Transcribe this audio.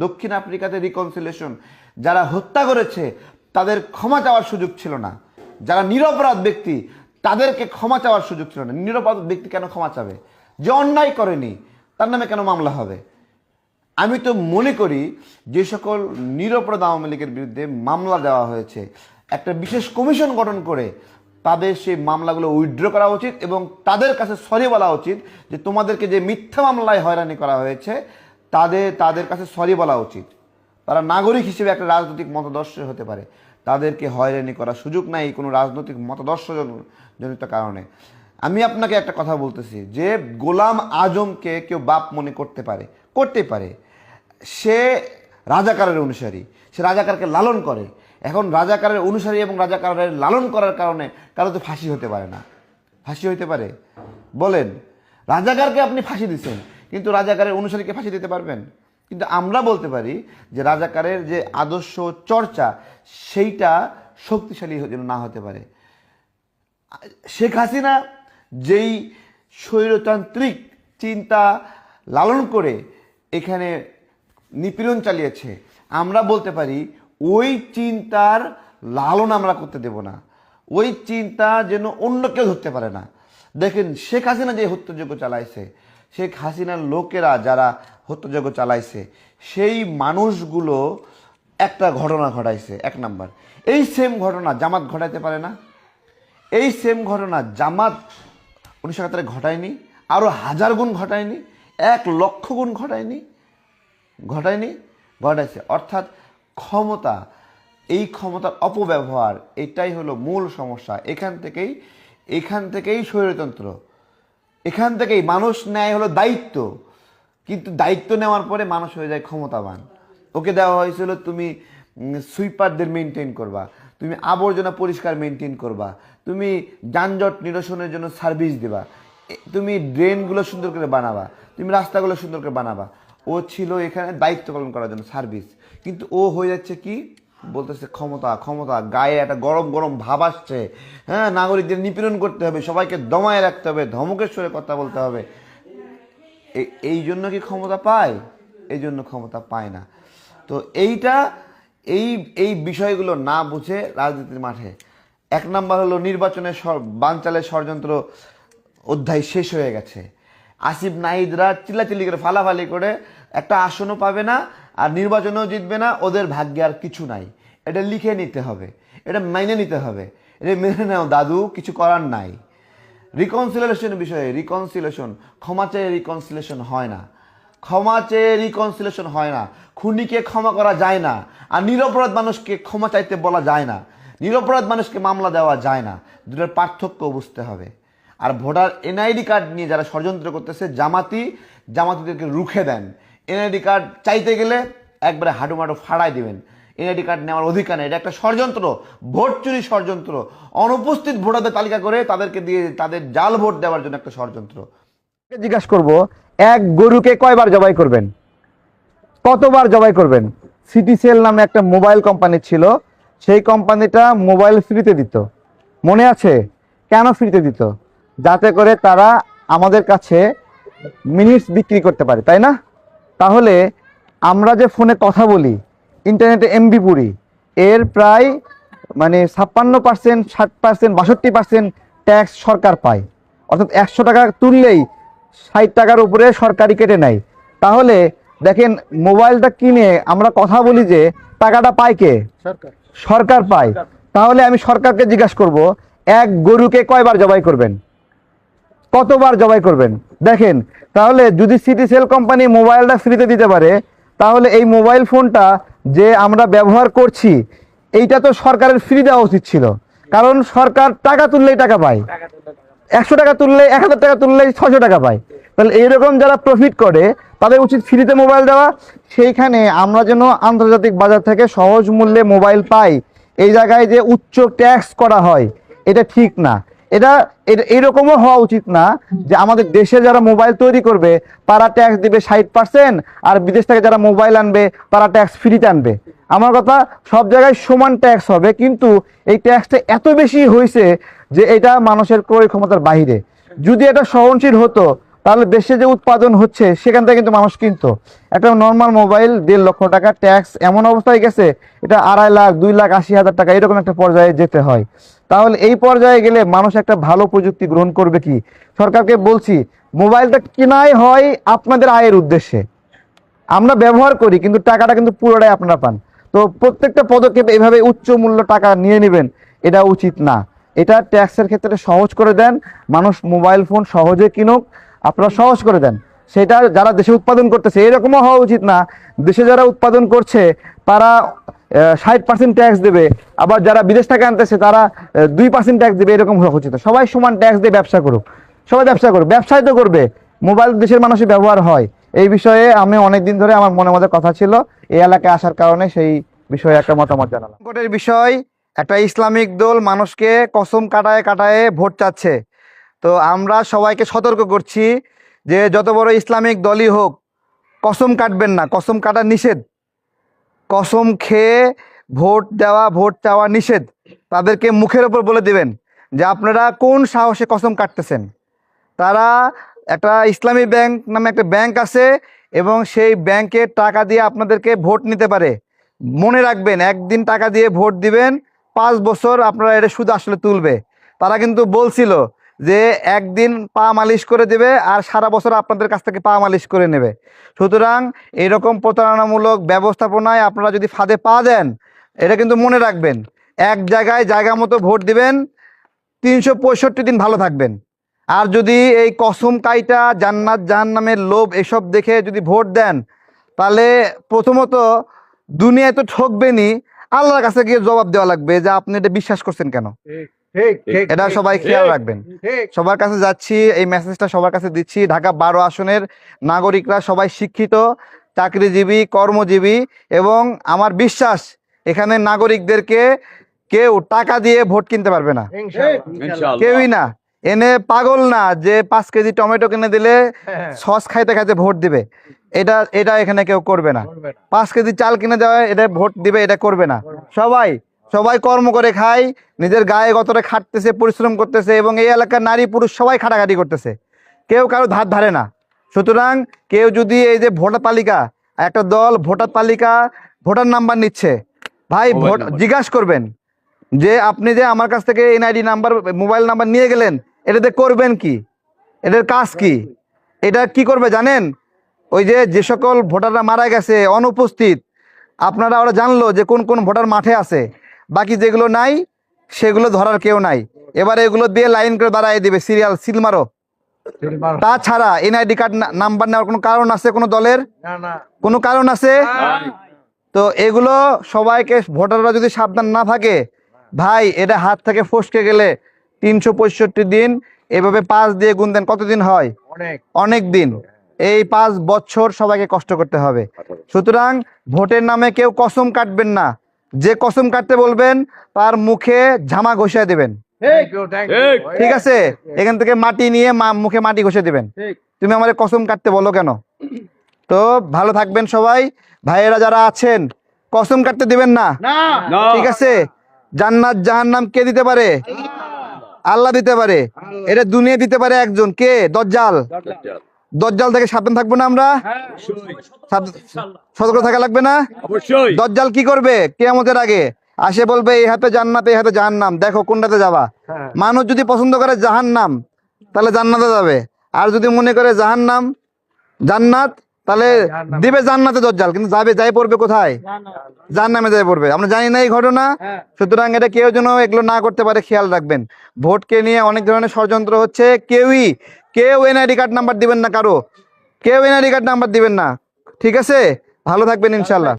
দক্ষিণ আফ্রিকাতে রিকনসিলিয়েশন, যারা হত্যা করেছে তাদের ক্ষমা চাওয়ার সুযোগ ছিল না, যারা নিরপরাধ ব্যক্তি তাদেরকে ক্ষমা চাওয়ার সুযোগ ছিল না। নিরপরাধ ব্যক্তি কেন ক্ষমা চাবে? যে অন্যায় করেনি তার নামে কেন মামলা হবে? আমি তো মনে করি যে সকল নিরপরাধ আওয়ামী লীগের বিরুদ্ধে মামলা দেওয়া হয়েছে, একটা বিশেষ কমিশন গঠন করে তাদের সেই মামলাগুলো উইথড্র করা উচিত এবং তাদের কাছে সরি বলা উচিত যে তোমাদেরকে যে মিথ্যা মামলায় হয়রানি করা হয়েছে তাদের কাছে সরি বলা উচিত। তারা নাগরিক হিসেবে একটা রাজনৈতিক মতাদর্শ হতে পারে, তাদেরকে হয়রানি করার সুযোগ নাই কোনো রাজনৈতিক মতাদর্শ জনিত কারণে। আমি আপনাকে একটা কথা বলতেছি যে গোলাম আজমকে কেউ বাপ মনে করতে পারে, সে রাজাকারের অনুসারী, সে রাজাকারকে লালন করে। এখন রাজাকারের অনুসারী এবং রাজাকারের লালন করার কারণে কারো তো ফাঁসি হতে পারে না। ফাঁসি হইতে পারে? বলেন, রাজাকারকে আপনি ফাঁসি দিচ্ছেন কিন্তু রাজাকারের অনুসারীকে ফাঁসি দিতে পারবেন? কিন্তু আমরা বলতে পারি যে রাজাকারের যে আদর্শ চর্চা সেইটা শক্তিশালী যেন না হতে পারে। শেখ হাসিনা যেই স্বৈরতান্ত্রিক চিন্তা লালন করে এখানে নিপীড়ন চালিয়েছে, আমরা বলতে পারি ওই চিন্তার লালন আমরা করতে দেব না, ওই চিন্তা যেন অন্য কেউ ধরতে পারে না। দেখেন শেখ হাসিনা যে হত্যাযজ্ঞ চালাইছে, শেখ হাসিনার লোকেরা যারা হত্যাযজ্ঞ চালাইছে সেই মানুষগুলো একটা ঘটনা ঘটাইছে। এক নাম্বার, এই সেম ঘটনা জামাত ঘটাইতে পারে না? এই সেম ঘটনা জামাত 1971 ঘটায়নি, আরও 1000 গুণ ঘটায়নি, 1,00,000 গুণ ঘটাইছে। অর্থাৎ ক্ষমতা, এই ক্ষমতার অপব্যবহার, এটাই হলো মূল সমস্যা। এখান থেকেই স্বৈরতন্ত্র, এখান থেকেই মানুষ নেয় হলো দায়িত্ব, কিন্তু দায়িত্ব নেওয়ার পরে মানুষ হয়ে যায় ক্ষমতাবান। ওকে দেওয়া হয়েছিল তুমি সুইপারদের মেনটেন করবা, তুমি আবর্জনা পরিষ্কার মেনটেন করবা, তুমি যানজট নিরসনের জন্য সার্ভিস দিবা, তুমি ড্রেনগুলো সুন্দর করে বানাবা, তুমি রাস্তাগুলো সুন্দর করে বানাবা। ও ছিল এখানে দায়িত্ব পালন করার জন্য সার্ভিস, কিন্তু ও হয়ে যাচ্ছে কি বলতেছে ক্ষমতা। গায়ে একটা গরম গরম ভাব আসছে। হ্যাঁ, নাগরিকদের নিপীড়ন করতে হবে, সবাইকে দমায় রাখতে হবে, ধমকের সঙ্গে কথা বলতে হবে। এই জন্য কি ক্ষমতা পায়? এই জন্য ক্ষমতা পায় না। তো এই বিষয়গুলো না বুঝে রাজনীতির মাঠে 1 নাম্বার হলো নির্বাচনের বানচালের ষড়যন্ত্র অধ্যায় শেষ হয়ে গেছে। আসিফ নাহিদরা চিল্লাচিল্লি করে ফালাফালি করে একটা আসনও পাবে না, আর নির্বাচনেও জিতবে না, ওদের ভাগ্যে আর কিছু নাই। এটা লিখে নিতে হবে, এটা মেনে নিতে হবে, এটা মেনে নাও দাদু, কিছু করার নাই। রিকনসিলিয়েশন বিষয়ে ক্ষমা চেয়ে রিকনসিলিয়েশন হয় না। খুনিকে ক্ষমা করা যায় না, আর নিরপরাধ মানুষকে ক্ষমা চাইতে বলা যায় না, নিরপরাধ মানুষকে মামলা দেওয়া যায় না। দুটোর পার্থক্য বুঝতে হবে। আর ভোটার এনআইডি কার্ড নিয়ে যারা ষড়যন্ত্র করতেছে, জামাতিদেরকে রুখে দেন। এনআইডি কার্ড চাইতে গেলে একবারে হাঁটুমাটু ফাড়াই দিবেন, এনআইডি কার্ড নেওয়ার অধিকার নেই। এটা একটা ষড়যন্ত্র, ভোট চুরি ষড়যন্ত্র, অনুপস্থিত ভোটারদের তালিকা করে তাদেরকে দিয়ে তাদের জাল ভোট দেওয়ার জন্য একটা ষড়যন্ত্র। জিজ্ঞাসা করব, এক গরুকে কয়বার জবাই করবেন? কতবার জবাই করবেন? সিটিসেল নামে একটা মোবাইল কোম্পানি ছিল, সেই কোম্পানিটা মোবাইল ফ্রিতে দিত, মনে আছে? কেন ফ্রিতে দিত? যাতে করে তারা আমাদের কাছে মিনিটস বিক্রি করতে পারে, তাই না? তাহলে আমরা যে ফোনে কথা বলি, ইন্টারনেটে এমবি পুরি, এর প্রায় 56%, 60%, 62% ট্যাক্স সরকার পায়। অর্থাৎ 100 টাকা তুললেই 60 টাকার উপরে সরকারি কেটে নেয়। তাহলে দেখেন, মোবাইলটা কিনে আমরা কথা বলি যে টাকাটা পায় কে? সরকার পায়। তাহলে আমি সরকারকে জিজ্ঞাসা করব, এক গরুকে কয়বার জবাই করবেন? কতবার জবাই করবেন? দেখেন, তাহলে যদি সিটিসেল কোম্পানি মোবাইলটা ফ্রিতে দিতে পারে, তাহলে এই মোবাইল ফোনটা যে আমরা ব্যবহার করছি এইটা তো সরকারের ফ্রি দেওয়া উচিত ছিল, কারণ সরকার টাকা তুললেই টাকা পায়। 100 টাকা তুললে, 1000 টাকা তুললেই 600 টাকা পায়। তাহলে এইরকম যারা প্রফিট করে তাদের উচিত ফ্রিতে মোবাইল দেওয়া। সেইখানে আমরা যেন আন্তর্জাতিক বাজার থেকে সহজ মূল্যে মোবাইল পাই, এই জায়গায় যে উচ্চ ট্যাক্স করা হয় এটা ঠিক না। এটা এইরকমও হওয়া উচিত না যে আমাদের দেশে যারা মোবাইল তৈরি করবে তারা ট্যাক্স দিবে 60%, আর বিদেশ থেকে যারা মোবাইল আনবে তারা ট্যাক্স ফ্রিতে আনবে। আমার কথা, সব জায়গায় সমান ট্যাক্স হবে, কিন্তু এই ট্যাক্সটা এত বেশি হয়েছে যে এটা মানুষের ক্রয় ক্ষমতার বাহিরে। যদি এটা সহনশীল হতো তাহলে দেশে যে উৎপাদন হচ্ছে সেখান থেকে কিন্তু মানুষ কিনতো। একটা নর্মাল মোবাইল 1.5 লক্ষ টাকা, ট্যাক্স এমন অবস্থায় গেছে এটা 2.5 লাখ 2,80,000 টাকা এরকম একটা পর্যায়ে যেতে হয়। তাহলে এই পর্যায়ে গেলে মানুষ একটা ভালো প্রযুক্তি গ্রহণ করবে কি? সরকারকে বলছি মোবাইলটা কেনাই হয় আপনাদের আয়ের উদ্দেশ্যে, আমরা ব্যবহার করি কিন্তু টাকাটা কিন্তু পুরোটাই আপনারা পান। তো প্রত্যেকটা পদক্ষেপ এইভাবে উচ্চ মূল্য টাকা নিয়ে নেবেন, এটা উচিত না। এটা ট্যাক্সের ক্ষেত্রে সহজ করে দেন, মানুষ মোবাইল ফোন সহজে কিনুক, আপনারা সহজ করে দেন। সেটা যারা দেশে উৎপাদন করতেছে এরকমও হওয়া উচিত না, দেশে যারা উৎপাদন করছে তারা 60% ট্যাক্স দেবে, আবার যারা বিদেশ থেকে আনতেছে তারা 2% ট্যাক্স দেবে, এরকম হওয়া উচিত না। সবাই সমান ট্যাক্স দিয়ে ব্যবসা করুক, সবাই ব্যবসা করুক, ব্যবসায় তো করবে, মোবাইল দেশের মানুষের ব্যবহার হয়। এই বিষয়ে আমি অনেকদিন ধরে আমার মনে মধ্যে কথা ছিল, এই এলাকায় আসার কারণে সেই বিষয়ে একটা মতামত জানালাম। সংকটের বিষয়, একটা ইসলামিক দল মানুষকে কসম কাটায় কাটায় ভোট চাচ্ছে। তো আমরা সবাইকে সতর্ক করছি যে যত বড় ইসলামিক দলই হোক কসম কাটবেন না, কসম কাটা নিষেধ। কসম খেয়ে ভোট দেওয়া, ভোট চাওয়া নিষেধ। তাদেরকে মুখের ওপর বলে দিবেন যে আপনারা কোন সাহসে কসম কাটতেছেন। তারা একটা ইসলামী ব্যাংক নামে একটা ব্যাংক আছে এবং সেই ব্যাংকে টাকা দিয়ে আপনাদেরকে ভোট নিতে পারে। মনে রাখবেন, একদিন টাকা দিয়ে ভোট দিবেন, 5 বছর আপনারা এটা সুদ আসলে তুলবে। তারা কিন্তু বলছিল যে একদিন পা মালিশ করে দেবে আর সারা বছর আপনাদের কাছ থেকে পা মালিশ করে নেবে। সুতরাং এরকম প্রতারণামূলক ব্যবস্থাপনায় আপনারা যদি ফাঁদে পা দেন, এটা কিন্তু মনে রাখবেন, এক জায়গায় জায়গা মতো ভোট দিবেন, 365 দিন ভালো থাকবেন। আর যদি এই কসম কাইটা জান্নাত জাহান্নামের লোভ এসব দেখে যদি ভোট দেন, তাহলে প্রথমত দুনিয়ায় তো ঠকবেনই, আল্লাহর কাছে গিয়ে জবাব দেওয়া লাগবে যে আপনি এটা বিশ্বাস করছেন কেন। এটা সবাই খেয়াল রাখবেন। সবার কাছে যাচ্ছি, এই মেসেজটা সবার কাছে দিচ্ছি। ঢাকা 12 আসনের নাগরিকরা সবাই শিক্ষিত, চাকরিজীবী, কর্মজীবী, এবং আমার বিশ্বাস এখানে নাগরিকদেরকে কেউ টাকা দিয়ে ভোট কিনতে পারবে না, কেউই না। এনে পাগল না যে 5 কেজি টমেটো কিনে দিলে সস খাইতে খাইতে ভোট দিবে, এটা এখানে কেউ করবে না। 5 কেজি চাল কিনে দেওয়া এটা ভোট দিবে, এটা করবে না। সবাই কর্ম করে খায়, নিজের গায়ে গতরে খাটতেছে, পরিশ্রম করতেছে, এবং এই এলাকার নারী পুরুষ সবাই খাটাখাটি করতেছে, কেউ কারো ধার ধারে না। সুতরাং কেউ যদি এই যে ভোটার তালিকা, একটা দল ভোটার তালিকা ভোটার নাম্বার নিচ্ছে, ভাই ভোট জিজ্ঞাসা করবেন যে আপনি যে আমার কাছ থেকে এনআইডি নাম্বার, মোবাইল নাম্বার নিয়ে গেলেন, এটাতে করবেন কি, এটার কাজ কি? এটা কি করবে জানেন? ওই যে সকল ভোটাররা মারা গেছে অনুপস্থিত, আপনারা ওরা জানলো যে কোন কোন ভোটার মাঠে আছে, বাকি যেগুলো নাই সেগুলো ধরার কেউ নাই। এবার এগুলো দিয়ে লাইন করে দাঁড়াই দিবে, সিরিয়াল সিল মারো। তাছাড়া এনআইডি কার্ড নাম্বার নেওয়ার কোনো কারণ আছে কোনো দলের? কোনো কারণ আছে? তো এগুলো সবাইকে, ভোটাররা যদি সাবধান না থাকে, ভাই এটা হাত থেকে ফসকে গেলে 365 দিন, এভাবে 5 দিয়ে গুণ দেন, কতদিন হয়? অনেক দিন। এই 5 বছর সবাইকে কষ্ট করতে হবে। সুতরাং ভোটের নামে কেউ কসম কাটবেন না, যে কসম কাটতে বলবেন তার মুখে ঝামা ঘষিয়ে দেবেন, ঠিক আছে? এখান থেকে মাটি নিয়ে মুখে মাটি ঘষে দিবেন। তুমি আমাদের কসম কাটতে বলো কেন? তো ভালো থাকবেন সবাই। ভাইয়েরা যারা আছেন, কসম কাটতে দিবেন না, ঠিক আছে? জান্নাত জাহান্নাম কে দিতে পারে? আল্লাহ দিতে পারে। এটা দুনিয়া দিতে পারে একজন, কে? দজ্জাল। দজ্জাল থেকে সাবধান থাকবো না আমরা? সতর্ক থাকা লাগবে না? দজ্জাল কি করবে? কিয়ামতের আগে আসে বলবে এই হাতে জান্নাত, এই হাতে জাহান্নাম, দেখো কোনটাতে যাবা। মানুষ যদি পছন্দ করে জাহান্নাম, তাহলে জান্নাতে যাবে, আর যদি মনে করে জাহান্নাম জান্নাত, তাহলে দিবে জান্নাতে দজ্জাল, কিন্তু যাই পড়বে কোথায়? জাহান্নামে যাই পড়বে। আমরা জানি না এই ঘটনা। সুতরাং এটা কেউ যেন এগুলো না করতে পারে খেয়াল রাখবেন। ভোটকে নিয়ে অনেক ধরনের ষড়যন্ত্র হচ্ছে, কেউ এনআইডি কার্ড নাম্বার দিবেন না, কেউ এনআইডি কার্ড নাম্বার দিবেন না, ঠিক আছে? ভালো থাকবেন ইনশাল্লাহ।